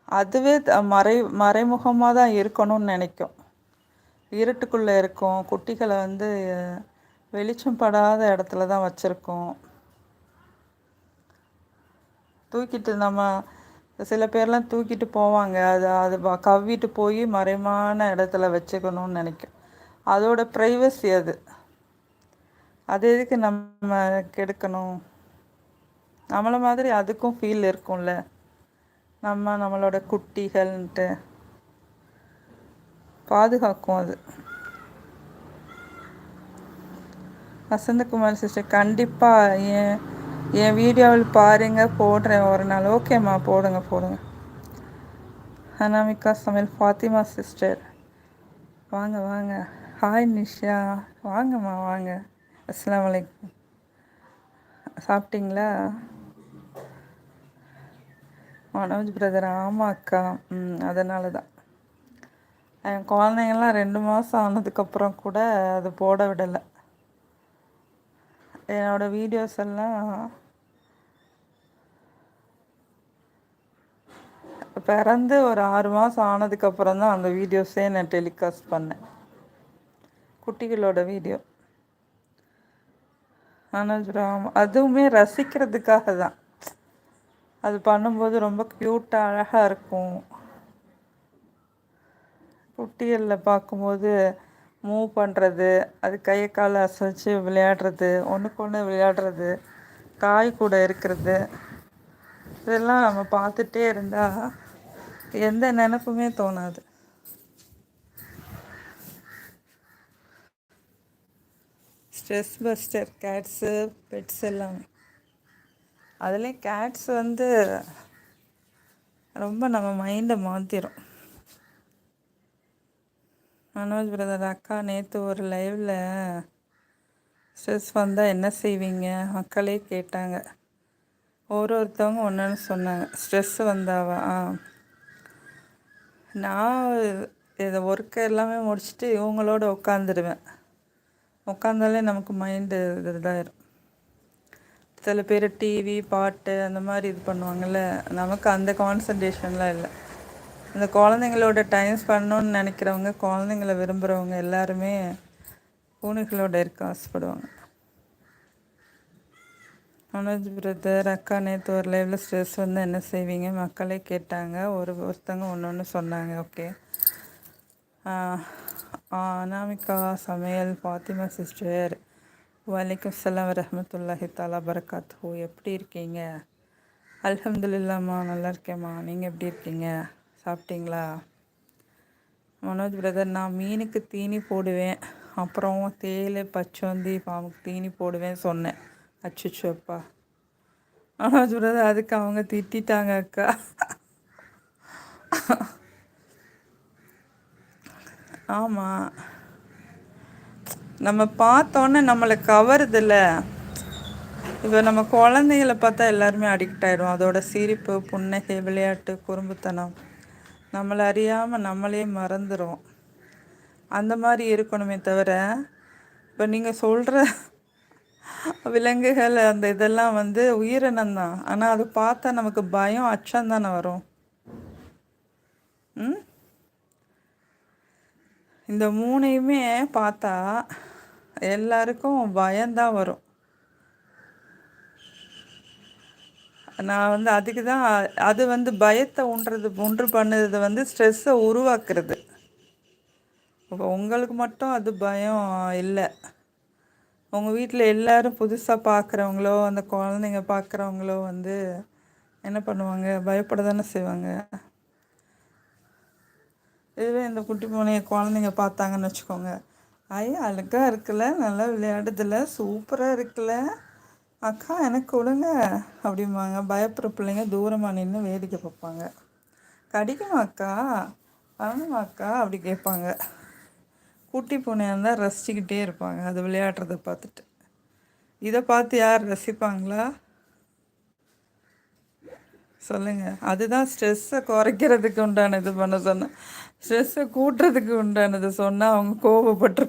அதுவே மறைமுகமாக தான் இருக்கணும்னு நினைக்கும். இருட்டுக்குள்ளே இருக்கும். குட்டிகளை வந்து வெளிச்சம் படாத இடத்துல தான் வச்சுருக்கோம். தூக்கிட்டு நம்ம சில பேர்லாம் தூக்கிட்டு போவாங்க. அது அது கவ்விட்டு போய் மறைமான இடத்துல வச்சுக்கணும்னு நினைக்கும். அதோட ப்ரைவசி அது. அது எதுக்கு நம்ம கெடுக்கணும்? நம்மளை மாதிரி அதுக்கும் ஃபீல் இருக்கும்ல, நம்மளோட குட்டிகள்ன்ட்டு பாதுகாக்கும் அது. வசந்தகுமார் சிஸ்டர், கண்டிப்பாக என் வீடியோவில் பாருங்கள், போடுறேன் ஒரு நாள். ஓகேம்மா, போடுங்க போடுங்க. அனாமிகா சமையல், ஃபாத்திமா சிஸ்டர் வாங்க வாங்க. ஹாய் நிஷா, வாங்கம்மா வாங்க. அஸ்ஸலாமு அலைக்கும். சாப்பிட்டீங்களா? மனோஜ் பிரதர், ஆமாம் அக்கா. அதனால தான் என் குழந்தைங்கள்லாம் 2 மாதம் ஆனதுக்கப்புறம் கூட அது போட விடலை. என்னோடய வீடியோஸ் எல்லாம் பிறந்து ஒரு 6 மாதம் ஆனதுக்கப்புறம் தான் அந்த வீடியோஸே நான் டெலிகாஸ்ட் பண்ணேன், குட்டிகளோட வீடியோ. ஆனால் அதுவுமே ரசிக்கிறதுக்காக தான். அது பண்ணும்போது ரொம்ப க்யூட்டாக அழகாக இருக்கும். குட்டிகளில் பார்க்கும்போது மூவ் பண்ணுறது, அது கையை காலை அசைச்சு விளையாடுறது, ஒன்றுக்கு ஒன்று விளையாடுறது, காய் கூட இருக்கிறது, இதெல்லாம் நம்ம பார்த்துட்டே இருந்தால் எந்த நினப்புமே தோணாது. ஸ்ட்ரெஸ் பஸ்டர் கேட்ஸு, பெட்ஸ் எல்லாமே. அதுலேயும் கேட்ஸ் வந்து ரொம்ப நம்ம மைண்டை மாற்றிடும். மனோஜ் பிரதர், அக்கா நேற்று ஒரு லைவில் ஸ்ட்ரெஸ் வந்தால் என்ன செய்வீங்க மக்களே கேட்டாங்க. ஒருத்தவங்க ஒன்றுன்னு சொன்னாங்க. ஸ்ட்ரெஸ் வந்தாவா? நான் இதை ஒர்க்கு எல்லாமே முடிச்சுட்டு இவங்களோட உட்காந்துருவேன். உட்காந்தாலே நமக்கு மைண்டு இதாயிரும். சில பேர் டிவி பாட்டு அந்த மாதிரி இது பண்ணுவாங்கள்ல, நமக்கு அந்த கான்சன்ட்ரேஷன்லாம் இல்லை. இந்த குழந்தைங்களோட டைம் பண்ணணுன்னு நினைக்கிறவங்க, குழந்தைங்கள விரும்புகிறவங்க எல்லாருமே பூனைகளோட இருக்க ஆசைப்படுவாங்க. மனோஜ் பிரதர், அக்கா நேற்று ஒரு லைவில் ஸ்ட்ரெஸ் வந்து என்ன செய்வீங்க மக்களே கேட்டாங்க. ஒருத்தவங்க ஒன்று சொன்னாங்க. ஓகே. அனாமிகா சமையல், ஃபாத்திமா சிஸ்டர், வலைக்கம் சலாம் வரஹமத்துல்லாஹி தாலா பரக்காத்து. எப்படி இருக்கீங்க? அல்ஹம்துலில்லாம்மா, நல்லா இருக்கேம்மா. நீங்கள் எப்படி இருக்கீங்க? சாப்பிட்டீங்களா? மனோஜ் பிரதர், நான் மீனுக்கு தீனி போடுவேன், அப்புறம் தேல் பச்சோந்தி பாம்புக்கு தீனி போடுவேன் சொன்னேன். அச்சுச்சோப்பா. மனோஜ் பிரதர், அதுக்கு அவங்க திட்டாங்க அக்கா. ஆமாம், நம்ம பார்த்தோன்னே நம்மளை கவருதில்ல. இப்போ நம்ம குழந்தைகளை பார்த்தா எல்லாருமே அடிக்ட் ஆகிடும். அதோட சிரிப்பு, புன்னகை, விளையாட்டு, குறும்புத்தனம் நம்மளை அறியாமல் நம்மளே மறந்துடும். அந்த மாதிரி இருக்கணுமே தவிர, இப்போ நீங்கள் சொல்கிற விலங்குகள் அந்த இதெல்லாம் வந்து உயிரினம் தான். ஆனால் அதை பார்த்தா நமக்கு பயம், அச்சம் தானே வரும். இந்த மூணையுமே பார்த்தா எல்லாருக்கும் பயம்தான் வரும். நான் வந்து அதுக்கு தான் அது வந்து பயத்தை உண்டு பண்ணுறது வந்து ஸ்ட்ரெஸ்ஸை உருவாக்குறது. இப்போ உங்களுக்கு மட்டும் அது பயம் இல்லை. உங்கள் வீட்டில் எல்லோரும் புதுசாக பார்க்குறவங்களோ, அந்த குழந்தைங்க பார்க்குறவங்களோ வந்து என்ன பண்ணுவாங்க? பயப்பட தானே செய்வாங்க. இதுவே இந்த குட்டி பூனையை குழந்தைங்க பார்த்தாங்கன்னு வச்சுக்கோங்க, ஐயா அழகாக இருக்குல்ல, நல்லா விளையாடுதில்ல, சூப்பராக இருக்குல்ல அக்கா, எனக்கு கொடுங்க அப்படிம்பாங்க. பயப்படுற பிள்ளைங்க தூரமாக நின்று வேடிக்கை பார்ப்பாங்க. கடிக்குமா அக்கா, வரணுமா அக்கா அப்படி கேட்பாங்க. குட்டி பூனையாக இருந்தால் ரசிச்சுக்கிட்டே இருப்பாங்க அது விளையாடுறத பார்த்துட்டு. இதை பார்த்து யார் ரசிப்பாங்களா சொல்லுங்கள்? அதுதான் ஸ்ட்ரெஸ்ஸை குறைக்கிறதுக்கு உண்டானது பண்ண சொன்னேன். ஸ்ட்ரெஸ்ஸை கூட்டுறதுக்கு உண்டானது சொன்னால் அவங்க கோபப்பட்டு